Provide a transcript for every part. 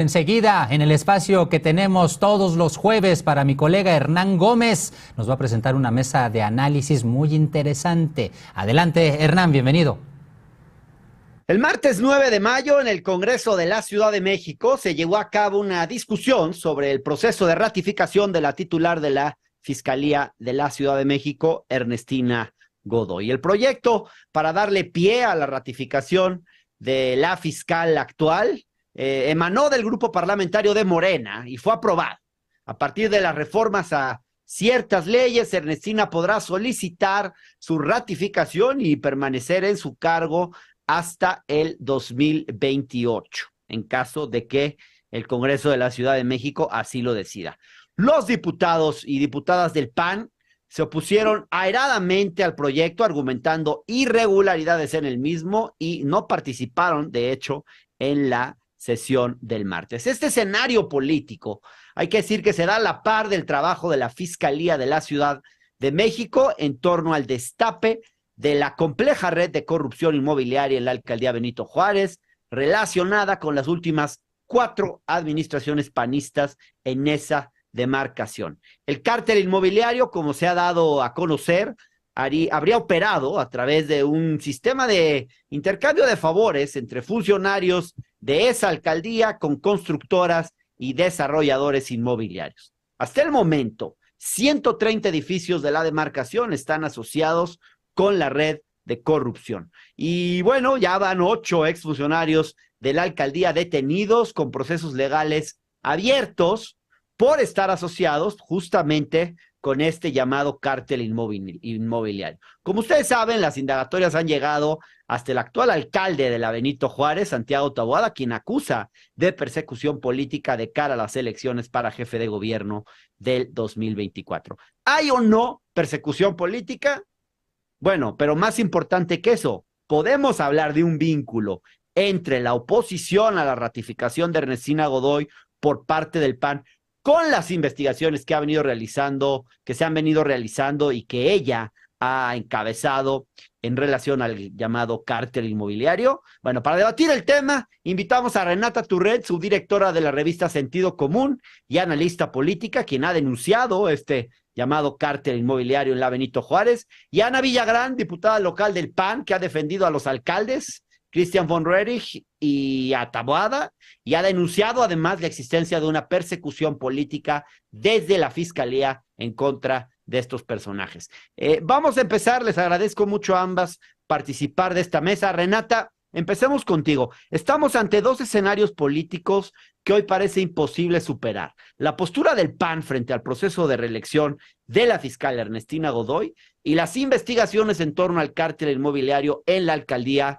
Enseguida, en el espacio que tenemos todos los jueves para mi colega Hernán Gómez, nos va a presentar una mesa de análisis muy interesante. Adelante, Hernán, bienvenido. El martes 9 de mayo, en el Congreso de la Ciudad de México, se llevó a cabo una discusión sobre el proceso de ratificación de la titular de la Fiscalía de la Ciudad de México, Ernestina Godoy. El proyecto para darle pie a la ratificación de la fiscal actual emanó del grupo parlamentario de Morena y fue aprobado. A partir de las reformas a ciertas leyes, Ernestina podrá solicitar su ratificación y permanecer en su cargo hasta el 2028, en caso de que el Congreso de la Ciudad de México así lo decida. Los diputados y diputadas del PAN se opusieron airadamente al proyecto, argumentando irregularidades en el mismo y no participaron, de hecho, en la sesión del martes. Este escenario político, hay que decir que se da a la par del trabajo de la Fiscalía de la Ciudad de México en torno al destape de la compleja red de corrupción inmobiliaria en la alcaldía Benito Juárez, relacionada con las últimas 4 administraciones panistas en esa demarcación. El cártel inmobiliario, como se ha dado a conocer, habría operado a través de un sistema de intercambio de favores entre funcionarios de esa alcaldía con constructoras y desarrolladores inmobiliarios. Hasta el momento, 130 edificios de la demarcación están asociados con la red de corrupción. Y bueno, ya van 8 exfuncionarios de la alcaldía detenidos con procesos legales abiertos por estar asociados justamente con este llamado cártel inmobiliario. Como ustedes saben, las indagatorias han llegado hasta el actual alcalde de la Benito Juárez, Santiago Taboada, quien acusa de persecución política de cara a las elecciones para jefe de gobierno del 2024. ¿Hay o no persecución política? Bueno, pero más importante que eso, podemos hablar de un vínculo entre la oposición a la ratificación de Ernestina Godoy por parte del PAN con las investigaciones que se han venido realizando y que ella ha encabezado en relación al llamado cártel inmobiliario. Bueno, para debatir el tema, invitamos a Renata Turret, subdirectora de la revista Sentido Común y analista política, quien ha denunciado este llamado cártel inmobiliario en la Benito Juárez, y Ana Villagrán, diputada local del PAN, que ha defendido a los alcaldes Christian von Roerich y a Taboada, y ha denunciado además la existencia de una persecución política desde la Fiscalía en contra de estos personajes. Vamos a empezar, les agradezco mucho a ambas participar de esta mesa. Renata, empecemos contigo. Estamos ante 2 escenarios políticos que hoy parece imposible superar. La postura del PAN frente al proceso de reelección de la fiscal Ernestina Godoy y las investigaciones en torno al cártel inmobiliario en la alcaldía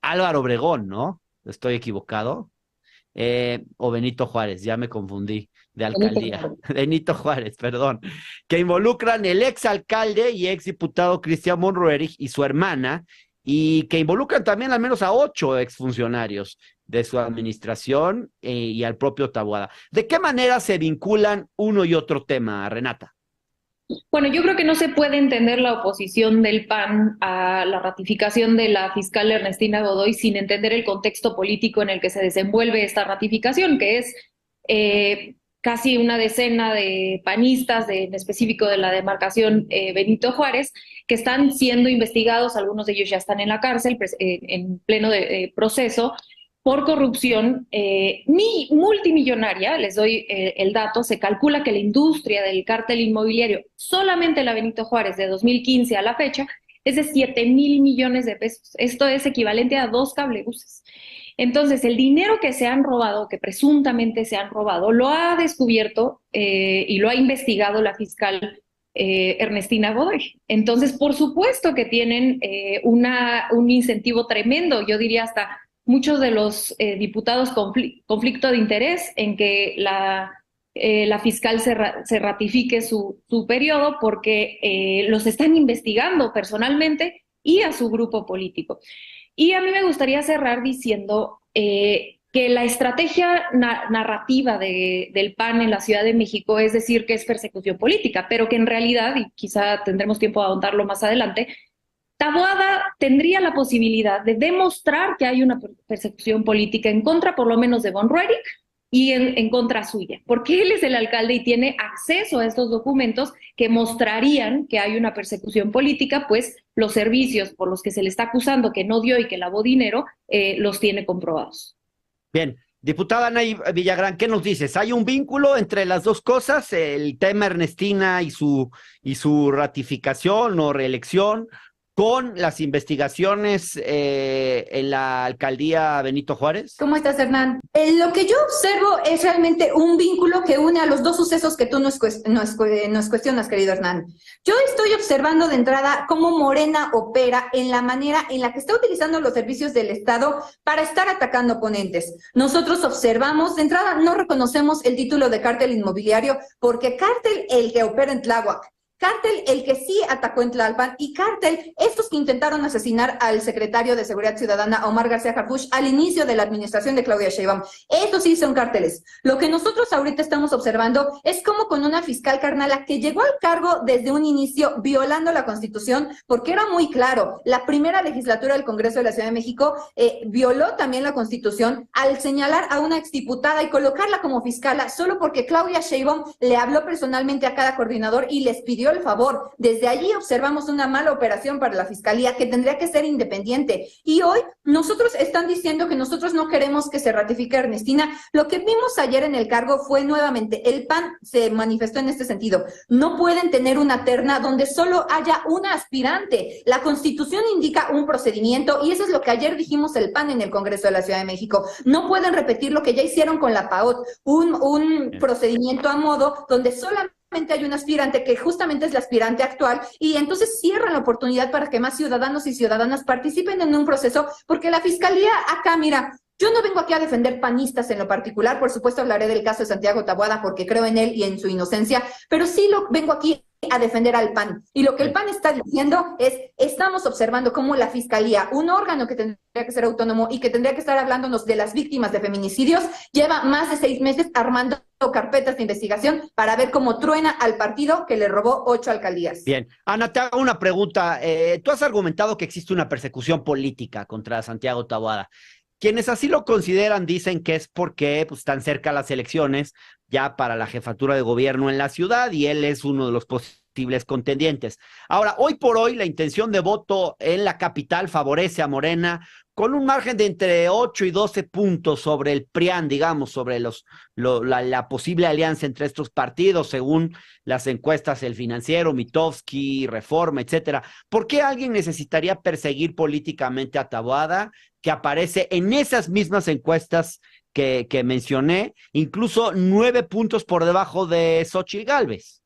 Álvaro Obregón, ¿no? ¿Estoy equivocado? O Benito Juárez, ya me confundí de alcaldía. Benito Juárez, perdón. Que involucran el exalcalde y exdiputado Christian von Roerich y su hermana, y que involucran también al menos a 8 exfuncionarios de su administración y al propio Taboada. ¿De qué manera se vinculan uno y otro tema, Renata? Bueno, yo creo que no se puede entender la oposición del PAN a la ratificación de la fiscal Ernestina Godoy sin entender el contexto político en el que se desenvuelve esta ratificación, que es casi una decena de panistas, en específico de la demarcación Benito Juárez, que están siendo investigados, algunos de ellos ya están en la cárcel, en pleno proceso, por corrupción multimillonaria. Les doy el dato. Se calcula que la industria del cártel inmobiliario, solamente la Benito Juárez de 2015 a la fecha, es de 7,000 millones de pesos. Esto es equivalente a 2 cablebuses. Entonces, el dinero que se han robado, que presuntamente se han robado, lo ha descubierto y lo ha investigado la fiscal Ernestina Godoy. Entonces, por supuesto que tienen un incentivo tremendo, yo diría hasta muchos de los diputados conflicto de interés en que la fiscal se ratifique su periodo, porque los están investigando personalmente y a su grupo político. Y a mí me gustaría cerrar diciendo que la estrategia narrativa del PAN en la Ciudad de México es decir que es persecución política, pero que en realidad, y quizá tendremos tiempo de ahondarlo más adelante, Taboada tendría la posibilidad de demostrar que hay una persecución política en contra, por lo menos, de Von Ruerich y en contra suya, porque él es el alcalde y tiene acceso a estos documentos que mostrarían que hay una persecución política, pues los servicios por los que se le está acusando que no dio y que lavó dinero, los tiene comprobados. Bien, diputada Anaí Villagrán, ¿qué nos dices? ¿Hay un vínculo entre las dos cosas, el tema Ernestina y su ratificación o reelección, con las investigaciones en la alcaldía Benito Juárez? ¿Cómo estás, Hernán? Lo que yo observo es realmente un vínculo que une a los dos sucesos que tú nos cuestionas, querido Hernán. Yo estoy observando de entrada cómo Morena opera en la manera en la que está utilizando los servicios del Estado para estar atacando oponentes. Nosotros observamos, de entrada no reconocemos el título de cártel inmobiliario porque cártel el que opera en Tláhuac, cártel el que sí atacó en Tlalpan y cártel estos que intentaron asesinar al secretario de Seguridad Ciudadana, Omar García Harfuch, al inicio de la administración de Claudia Sheinbaum. Estos sí son cárteles. Lo que nosotros ahorita estamos observando es cómo con una fiscal carnala que llegó al cargo desde un inicio violando la Constitución, porque era muy claro, la primera legislatura del Congreso de la Ciudad de México violó también la Constitución al señalar a una exdiputada y colocarla como fiscala solo porque Claudia Sheinbaum le habló personalmente a cada coordinador y les pidió el favor. Desde allí observamos una mala operación para la Fiscalía que tendría que ser independiente. Y hoy nosotros están diciendo que nosotros no queremos que se ratifique Ernestina. Lo que vimos ayer en el cargo fue nuevamente, el PAN se manifestó en este sentido. No pueden tener una terna donde solo haya una aspirante. La Constitución indica un procedimiento y eso es lo que ayer dijimos el PAN en el Congreso de la Ciudad de México. No pueden repetir lo que ya hicieron con la PAOT, un procedimiento a modo donde solamente hay un aspirante que justamente es la aspirante actual y entonces cierran la oportunidad para que más ciudadanos y ciudadanas participen en un proceso, porque la Fiscalía acá, mira, yo no vengo aquí a defender panistas en lo particular, por supuesto hablaré del caso de Santiago Taboada porque creo en él y en su inocencia, pero sí vengo aquí a defender al PAN. Y lo que el PAN está diciendo es, estamos observando cómo la Fiscalía, un órgano que tendría que ser autónomo y que tendría que estar hablándonos de las víctimas de feminicidios, lleva más de 6 meses armando carpetas de investigación para ver cómo truena al partido que le robó 8 alcaldías. Bien, Ana, te hago una pregunta. Tú has argumentado que existe una persecución política contra Santiago Taboada. Quienes así lo consideran dicen que es porque pues, están cerca las elecciones ya para la jefatura de gobierno en la ciudad y él es uno de los posibles contendientes. Ahora, hoy por hoy, la intención de voto en la capital favorece a Morena con un margen de entre 8 y 12 puntos sobre el PRIAN, digamos, sobre la posible alianza entre estos partidos, según las encuestas El Financiero, Mitofsky, Reforma, etcétera. ¿Por qué alguien necesitaría perseguir políticamente a Taboada, que aparece en esas mismas encuestas que mencioné, incluso 9 puntos por debajo de Xóchitl Gálvez?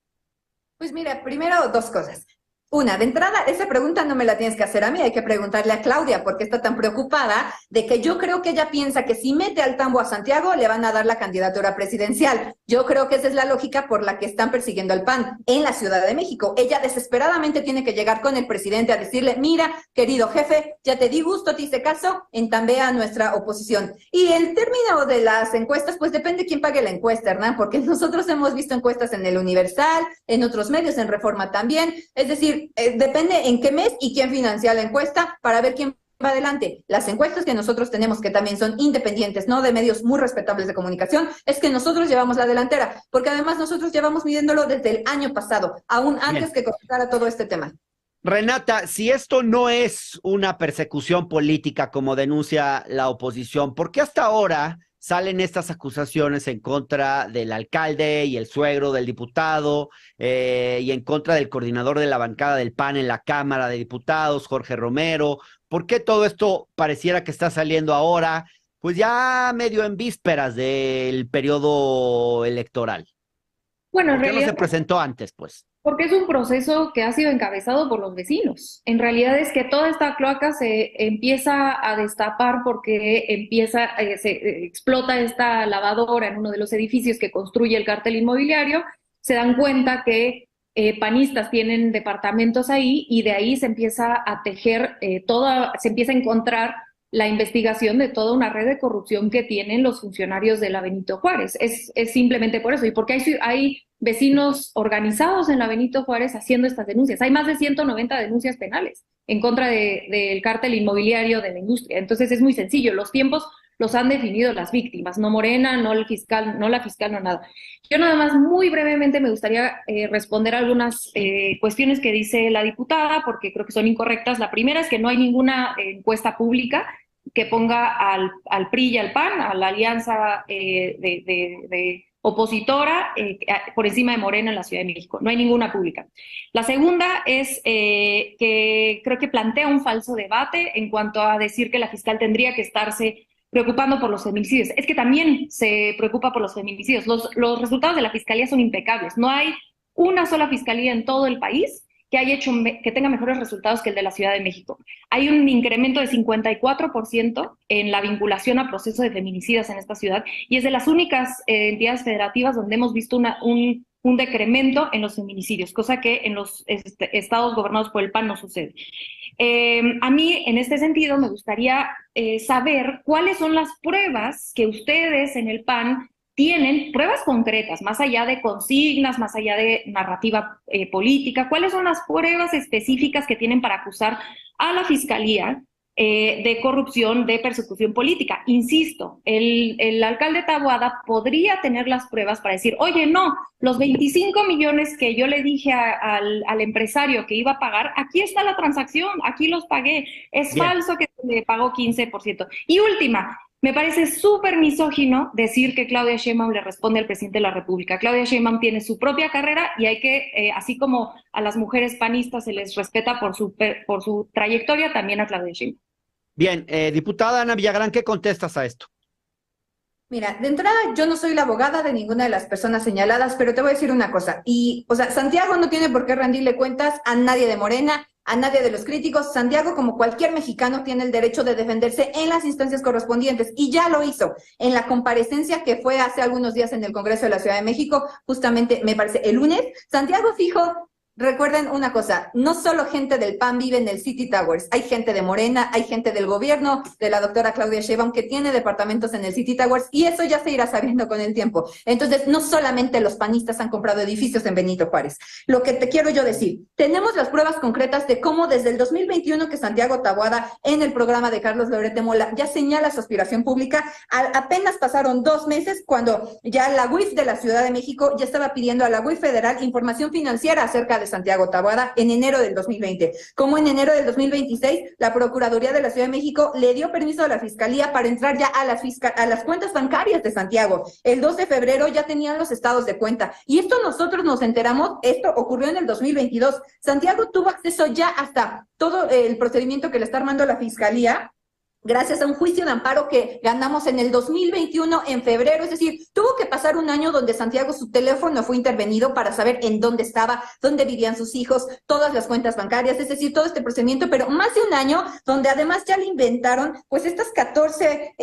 Pues mira, primero 2 cosas. Una, de entrada, esa pregunta no me la tienes que hacer a mí, hay que preguntarle a Claudia, porque está tan preocupada de que yo creo que ella piensa que si mete al tambo a Santiago, le van a dar la candidatura presidencial. Yo creo que esa es la lógica por la que están persiguiendo al PAN en la Ciudad de México. Ella desesperadamente tiene que llegar con el presidente a decirle, mira, querido jefe, ya te di gusto, te hice caso, entambea a nuestra oposición. Y el término de las encuestas, pues depende quién pague la encuesta, Hernán, porque nosotros hemos visto encuestas en el Universal, en otros medios, en Reforma también, es decir, depende en qué mes y quién financia la encuesta para ver quién va adelante. Las encuestas que nosotros tenemos, que también son independientes, no de medios muy respetables de comunicación, es que nosotros llevamos la delantera, porque además nosotros llevamos midiéndolo desde el año pasado, aún antes que comenzara todo este tema. Renata, si esto no es una persecución política como denuncia la oposición, ¿por qué hasta ahora salen estas acusaciones en contra del alcalde y el suegro del diputado y en contra del coordinador de la bancada del PAN en la Cámara de Diputados, Jorge Romero? ¿Por qué todo esto pareciera que está saliendo ahora, pues ya medio en vísperas del periodo electoral? Bueno, en ¿Por qué realidad no se presentó antes, pues? porque es un proceso que ha sido encabezado por los vecinos. En realidad es que toda esta cloaca se empieza a destapar porque se explota esta lavadora en uno de los edificios que construye el cártel inmobiliario, se dan cuenta que panistas tienen departamentos ahí y de ahí se empieza a tejer se empieza a encontrar la investigación de toda una red de corrupción que tienen los funcionarios de la Benito Juárez. Es simplemente por eso, y porque hay vecinos organizados en la Benito Juárez haciendo estas denuncias. Hay más de 190 denuncias penales. en contra del cártel inmobiliario de la industria. Entonces es muy sencillo, los tiempos los han definido las víctimas, no Morena, no el fiscal, no la fiscal, no nada. Yo nada más muy brevemente me gustaría responder algunas cuestiones que dice la diputada, porque creo que son incorrectas. La primera es que no hay ninguna encuesta pública que ponga al PRI y al PAN, a la alianza de opositora, por encima de Morena en la Ciudad de México. No hay ninguna pública. La segunda es que creo que plantea un falso debate en cuanto a decir que la fiscal tendría que estarse preocupando por los feminicidios. Es que también se preocupa por los feminicidios. Los resultados de la fiscalía son impecables. No hay una sola fiscalía en todo el país que haya hecho que tenga mejores resultados que el de la Ciudad de México. Hay un incremento de 54% en la vinculación a procesos de feminicidas en esta ciudad, y es de las únicas entidades federativas donde hemos visto un decremento en los feminicidios, cosa que en los estados gobernados por el PAN no sucede. A mí, en este sentido, me gustaría saber cuáles son las pruebas que ustedes en el PAN tienen, pruebas concretas, más allá de consignas, más allá de narrativa política. ¿Cuáles son las pruebas específicas que tienen para acusar a la Fiscalía de corrupción, de persecución política? Insisto, el alcalde Taboada podría tener las pruebas para decir, oye, no, los 25 millones que yo le dije al empresario que iba a pagar, aquí está la transacción, aquí los pagué, es Bien. falso que se le pagó 15%. Y última, me parece súper misógino decir que Claudia Sheinbaum le responde al presidente de la República. Claudia Sheinbaum tiene su propia carrera y hay que, así como a las mujeres panistas se les respeta por su trayectoria, también a Claudia Sheinbaum. Bien, diputada Ana Villagrán, ¿qué contestas a esto? Mira, de entrada yo no soy la abogada de ninguna de las personas señaladas, pero te voy a decir una cosa. O sea, Santiago no tiene por qué rendirle cuentas a nadie de Morena, a nadie de los críticos. Santiago, como cualquier mexicano, tiene el derecho de defenderse en las instancias correspondientes, y ya lo hizo en la comparecencia que fue hace algunos días en el Congreso de la Ciudad de México, justamente, me parece, el lunes. Santiago fijo. Recuerden una cosa, no solo gente del PAN vive en el City Towers, hay gente de Morena, hay gente del gobierno de la doctora Claudia Sheinbaum que tiene departamentos en el City Towers, y eso ya se irá sabiendo con el tiempo. Entonces, no solamente los panistas han comprado edificios en Benito Juárez. Lo que te quiero yo decir, tenemos las pruebas concretas de cómo desde el 2021 que Santiago Taboada en el programa de Carlos Loret de Mola ya señala su aspiración pública. Apenas pasaron 2 meses cuando ya la UIF de la Ciudad de México ya estaba pidiendo a la UIF federal información financiera acerca de Santiago Taboada en enero del 2020. Como en enero del 2026, la Procuraduría de la Ciudad de México le dio permiso a la Fiscalía para entrar ya a las cuentas bancarias de Santiago. El 2 de febrero ya tenían los estados de cuenta. Y esto nosotros nos enteramos, esto ocurrió en el 2022. Santiago tuvo acceso ya hasta todo el procedimiento que le está armando la Fiscalía, gracias a un juicio de amparo que ganamos en el 2021 en febrero. Es decir, tuvo que pasar un año donde Santiago, su teléfono fue intervenido para saber en dónde estaba, dónde vivían sus hijos, todas las cuentas bancarias, es decir, todo este procedimiento, pero más de un año donde además ya le inventaron pues estas 14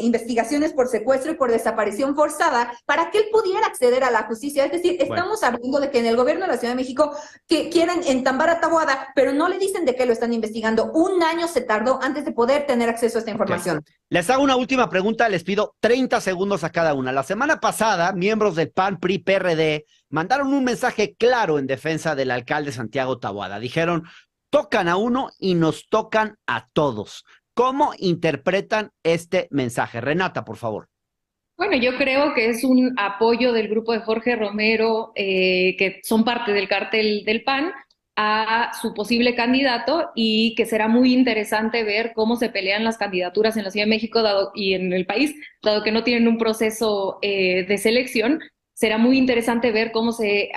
investigaciones por secuestro y por desaparición forzada para que él pudiera acceder a la justicia. Es decir, estamos hablando de que en el gobierno de la Ciudad de México que quieren entambar a Taboada, pero no le dicen de qué lo están investigando. Un año se tardó antes de poder tener acceso a esta información. Okay. Les hago una última pregunta, les pido 30 segundos a cada una. La semana pasada, miembros del PAN, PRI, PRD mandaron un mensaje claro en defensa del alcalde Santiago Taboada. Dijeron, tocan a uno y nos tocan a todos. ¿Cómo interpretan este mensaje? Renata, por favor. Bueno, yo creo que es un apoyo del grupo de Jorge Romero, que son parte del cártel del PAN, a su posible candidato, y que será muy interesante ver cómo se pelean las candidaturas en la Ciudad de México y en el país, dado que no tienen un proceso de selección. Será muy interesante ver cómo se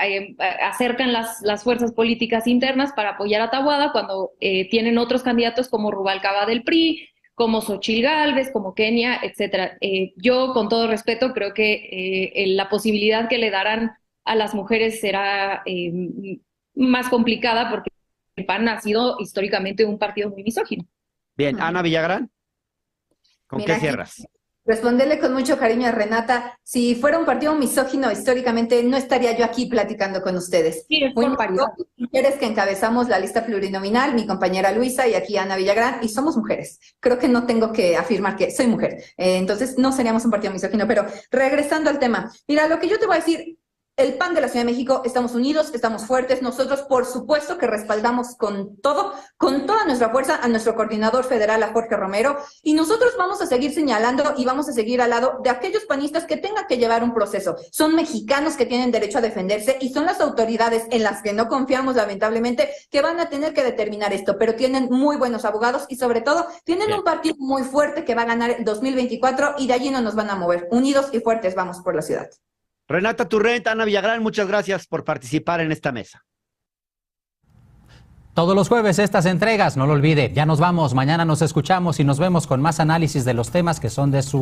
acercan las fuerzas políticas internas para apoyar a Taboada cuando tienen otros candidatos como Rubalcaba del PRI, como Xochitl Gálvez, como Kenia, etcétera. Yo, con todo respeto, creo que la posibilidad que le darán a las mujeres será más complicada, porque el PAN ha sido históricamente un partido muy misógino. Bien, Ana Villagrán, ¿con qué cierras? Responderle con mucho cariño a Renata, si fuera un partido misógino históricamente, no estaría yo aquí platicando con ustedes. Sí, es por paridad. Mujeres que encabezamos la lista plurinominal, mi compañera Luisa y aquí Ana Villagrán, y somos mujeres. Creo que no tengo que afirmar que soy mujer. Entonces no seríamos un partido misógino, pero regresando al tema. Mira, lo que yo te voy a decir, El PAN de la Ciudad de México, estamos unidos, estamos fuertes. Nosotros, por supuesto, que respaldamos con toda nuestra fuerza a nuestro coordinador federal, a Jorge Romero, y nosotros vamos a seguir señalando y vamos a seguir al lado de aquellos panistas que tengan que llevar un proceso. Son mexicanos que tienen derecho a defenderse y son las autoridades en las que no confiamos, lamentablemente, que van a tener que determinar esto, pero tienen muy buenos abogados y, sobre todo, tienen un partido muy fuerte que va a ganar el 2024 y de allí no nos van a mover. Unidos y fuertes vamos por la ciudad. Renata Turrent, Ana Villagrán, muchas gracias por participar en esta mesa. Todos los jueves estas entregas, no lo olvide. Ya nos vamos, mañana nos escuchamos y nos vemos con más análisis de los temas que son de su